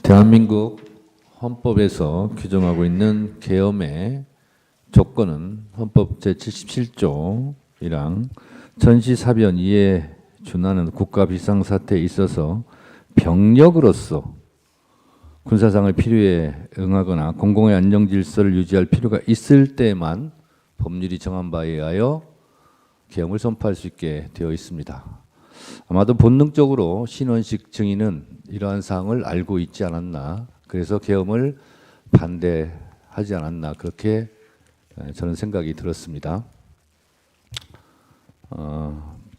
대한민국 헌법에서 규정하고 있는 계엄의 조건은 헌법 제77조이랑 전시사변 이에 준하는 국가 비상사태에 있어서 병력으로서 군사상을 필요에 응하거나 공공의 안정 질서를 유지할 필요가 있을 때만 법률이 정한 바에 의하여 계엄을 선포할 수 있게 되어 있습니다. 아마도 본능적으로 신원식 증인은 이러한 사항을 알고 있지 않았나, 그래서 계엄을 반대하지 않았나, 그렇게 저는 생각이 들었습니다.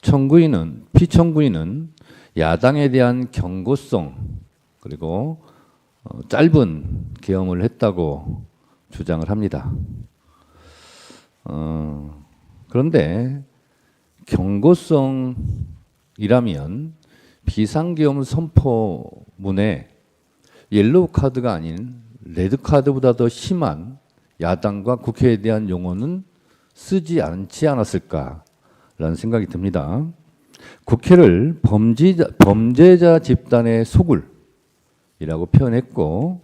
피청구인은 야당에 대한 경고성 그리고 짧은 계엄을 했다고 주장을 합니다. 그런데 경고성이라면 비상계엄 선포문에 옐로우 카드가 아닌 레드 카드보다 더 심한 야당과 국회에 대한 용어는 쓰지 않지 않았을까라는 생각이 듭니다. 국회를 범죄자 집단의 소굴이라고 표현했고,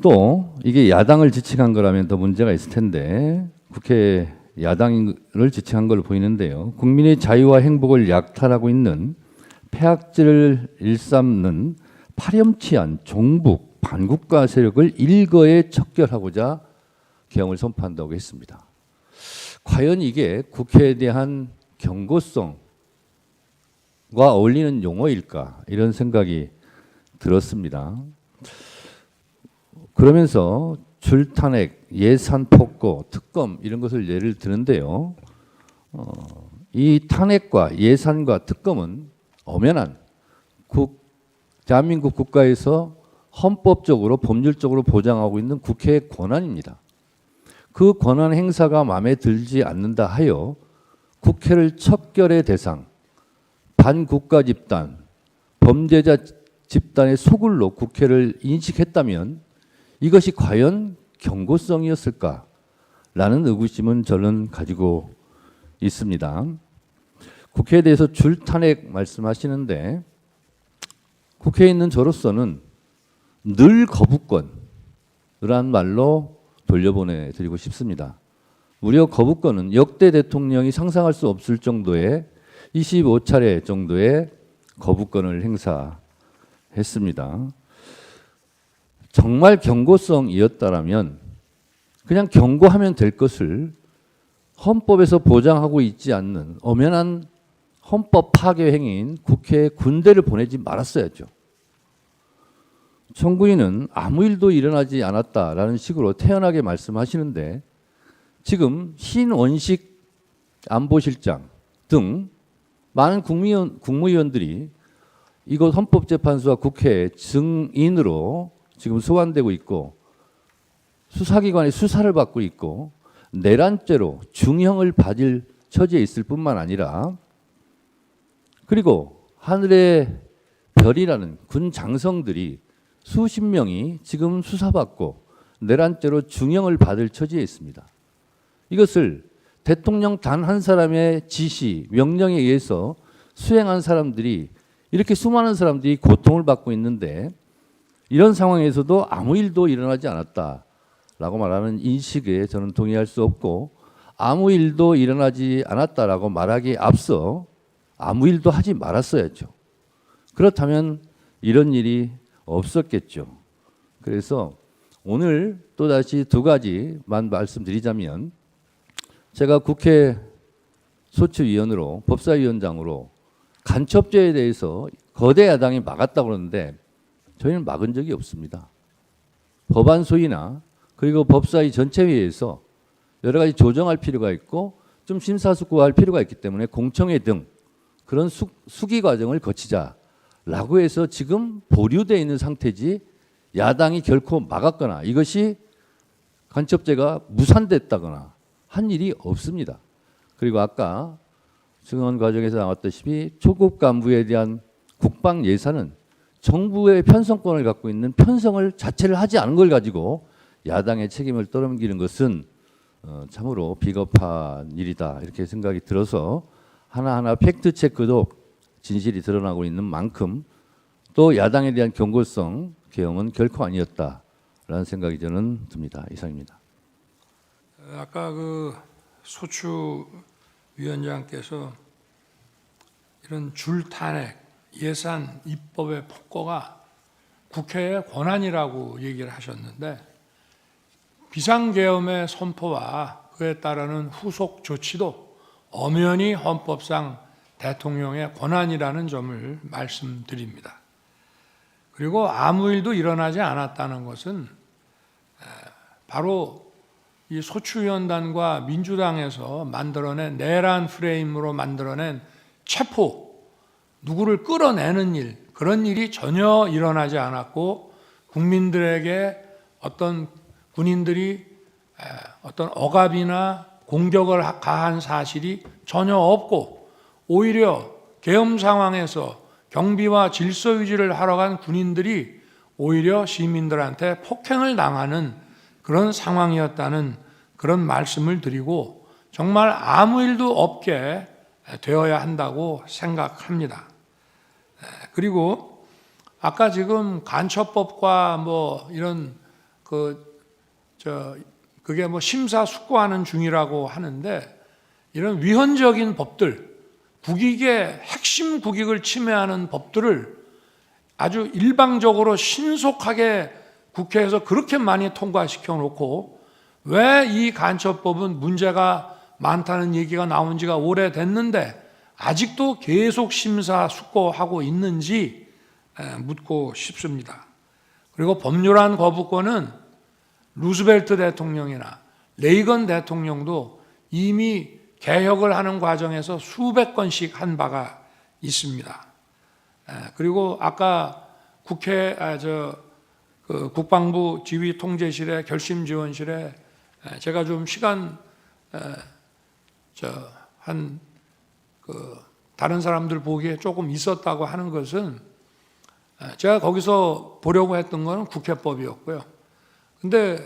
또 이게 야당을 지칭한 거라면 더 문제가 있을 텐데 국회 야당을 지칭한 걸로 보이는데요. 국민의 자유와 행복을 약탈하고 있는 폐악질을 일삼는 파렴치한 종북 반국가 세력을 일거에 척결하고자 계엄을 선포한다고 했습니다. 과연 이게 국회에 대한 경고성과 어울리는 용어일까, 이런 생각이 들었습니다. 그러면서 줄탄핵, 예산 폭거, 특검 이런 것을 예를 드는데요. 이 탄핵과 예산과 특검은 엄연한 대한민국 국가에서 헌법적으로 법률적으로 보장하고 있는 국회의 권한입니다. 그 권한 행사가 마음에 들지 않는다 하여 국회를 척결의 대상, 반국가 집단, 범죄자 집단의 소굴로 국회를 인식했다면 이것이 과연 경고성이었을까라는 의구심은 저는 가지고 있습니다. 국회에 대해서 줄탄핵 말씀하시는데 국회에 있는 저로서는 늘 거부권이라는 말로 돌려보내드리고 싶습니다. 무려 거부권은 역대 대통령이 상상할 수 없을 정도의 25차례 정도의 거부권을 행사했습니다. 정말 경고성이었다라면 그냥 경고하면 될 것을 헌법에서 보장하고 있지 않는 엄연한 헌법 파괴 행위인 국회에 군대를 보내지 말았어야죠. 청구인은 아무 일도 일어나지 않았다라는 식으로 태연하게 말씀하시는데 지금 신원식 안보실장 등 많은 국무위원들이 이곳 헌법재판소와 국회에 증인으로 지금 소환되고 있고 수사기관의 수사를 받고 있고 내란죄로 중형을 받을 처지에 있을 뿐만 아니라, 그리고 하늘의 별이라는 군 장성들이 수십 명이 지금 수사받고 내란죄로 중형을 받을 처지에 있습니다. 이것을 대통령 단 한 사람의 지시, 명령에 의해서 수행한 사람들이, 이렇게 수많은 사람들이 고통을 받고 있는데 이런 상황에서도 아무 일도 일어나지 않았다라고 말하는 인식에 저는 동의할 수 없고, 아무 일도 일어나지 않았다라고 말하기에 앞서 아무 일도 하지 말았어야죠. 그렇다면 이런 일이 없었겠죠. 그래서 오늘 또다시 두 가지만 말씀드리자면, 제가 국회 소추위원으로 법사위원장으로 간첩죄에 대해서 거대 야당이 막았다고 그러는데 저희는 막은 적이 없습니다. 법안 소위나 그리고 법사위 전체회의에서 여러 가지 조정할 필요가 있고 좀 심사숙고할 필요가 있기 때문에 공청회 등 그런 수기 과정을 거치자라고 해서 지금 보류되어 있는 상태지 야당이 결코 막았거나 이것이 간첩죄가 무산됐다거나 한 일이 없습니다. 그리고 아까 증언 과정에서 나왔다시피 초급 간부에 대한 국방 예산은 정부의 편성권을 갖고 있는 편성을 자체를 하지 않은 걸 가지고 야당의 책임을 떠넘기는 것은 참으로 비겁한 일이다, 이렇게 생각이 들어서 하나하나 팩트 체크도 진실이 드러나고 있는 만큼 또 야당에 대한 경고성 개헌은 결코 아니었다라는 생각이 저는 듭니다. 이상입니다. 아까 그 소추 위원장께서 이런 줄탄핵, 예산, 입법의 폭거가 국회의 권한이라고 얘기를 하셨는데 비상계엄의 선포와 그에 따르는 후속 조치도 엄연히 헌법상 대통령의 권한이라는 점을 말씀드립니다. 그리고 아무 일도 일어나지 않았다는 것은 바로 이 소추위원단과 민주당에서 만들어낸 내란 프레임으로 만들어낸 체포, 누구를 끌어내는 일, 그런 일이 전혀 일어나지 않았고 국민들에게 어떤 군인들이 어떤 억압이나 공격을 가한 사실이 전혀 없고 오히려 계엄 상황에서 경비와 질서 유지를 하러 간 군인들이 오히려 시민들한테 폭행을 당하는 그런 상황이었다는 그런 말씀을 드리고 정말 아무 일도 없게 되어야 한다고 생각합니다. 그리고 아까 지금 간첩법과 뭐 이런 그게 뭐 심사숙고하는 중이라고 하는데 이런 위헌적인 법들, 국익의 핵심 국익을 침해하는 법들을 아주 일방적으로 신속하게 국회에서 그렇게 많이 통과시켜 놓고 왜 이 간첩법은 문제가 많다는 얘기가 나온 지가 오래됐는데 아직도 계속 심사숙고하고 있는지 묻고 싶습니다. 그리고 법률안 거부권은 루스벨트 대통령이나 레이건 대통령도 이미 개혁을 하는 과정에서 수백 건씩 한 바가 있습니다. 그리고 아까 국회 국방부 지휘통제실의 결심지원실에 제가 좀 시간 다른 사람들 보기에 조금 있었다고 하는 것은 제가 거기서 보려고 했던 것은 국회법이었고요. 근데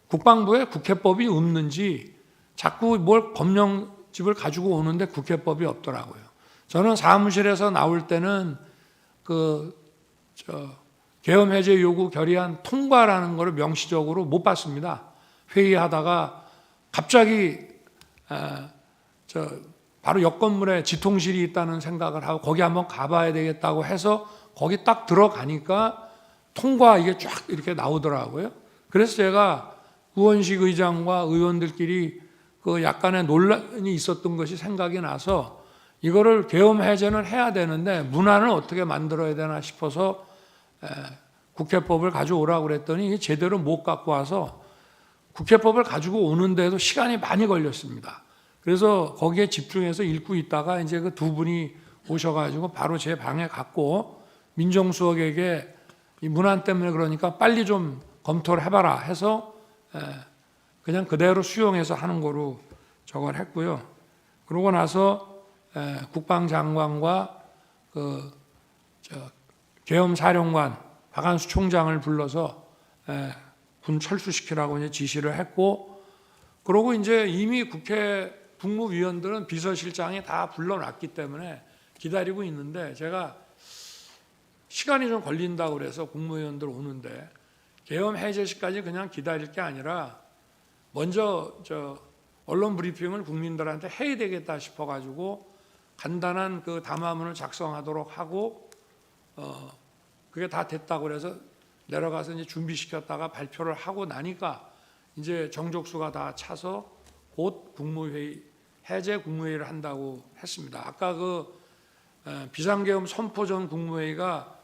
국방부에 국회법이 없는지 자꾸 뭘 법령집을 가지고 오는데 국회법이 없더라고요. 저는 사무실에서 나올 때는 계엄 해제 요구 결의안 통과라는 것을 명시적으로 못 봤습니다. 회의하다가 갑자기 바로 옆 건물에 지통실이 있다는 생각을 하고 거기 한번 가봐야 되겠다고 해서 거기 딱 들어가니까 통과 이게 쫙 이렇게 나오더라고요. 그래서 제가 우원식 의장과 의원들끼리 그 약간의 논란이 있었던 것이 생각이 나서 이거를 계엄 해제는 해야 되는데 문안을 어떻게 만들어야 되나 싶어서 국회법을 가져오라고 그랬더니 이게 제대로 못 갖고 와서 국회법을 가지고 오는데도 시간이 많이 걸렸습니다. 그래서 거기에 집중해서 읽고 있다가 이제 그 두 분이 오셔가지고 바로 제 방에 갔고 민정수석에게 이 문안 때문에 그러니까 빨리 좀 검토를 해봐라 해서 그냥 그대로 수용해서 하는 거로 저걸 했고요. 그러고 나서 국방장관과 계엄사령관 박한수 총장을 불러서 군 철수시키라고 이제 지시를 했고, 그러고 이제 이미 국회 국무위원들은 비서실장이 다 불러놨기 때문에 기다리고 있는데 제가 시간이 좀 걸린다고 그래서 국무위원들 오는데 계엄 해제시까지 그냥 기다릴 게 아니라 먼저 언론 브리핑을 국민들한테 해야 되겠다 싶어가지고 간단한 그 담화문을 작성하도록 하고 그게 다 됐다고 그래서 내려가서 이제 준비시켰다가 발표를 하고 나니까 이제 정족수가 다 차서 곧 국무회의 해제 국무회의를 한다고 했습니다. 아까 비상계엄 선포 전 국무회의가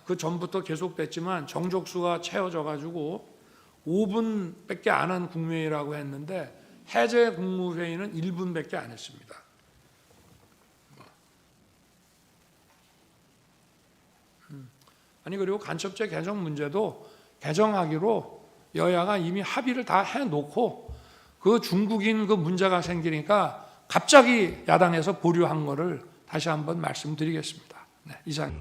그 전부터 계속됐지만 정족수가 채워져 가지고 5분밖에 안 한 국무회의라고 했는데 해제 국무회의는 1분밖에 안 했습니다. 아니 그리고 간첩죄 개정 문제도 개정하기로 여야가 이미 합의를 다 해놓고 그 중국인 그 문제가 생기니까 갑자기 야당에서 보류한 거를 다시 한번 말씀드리겠습니다. 네, 이상.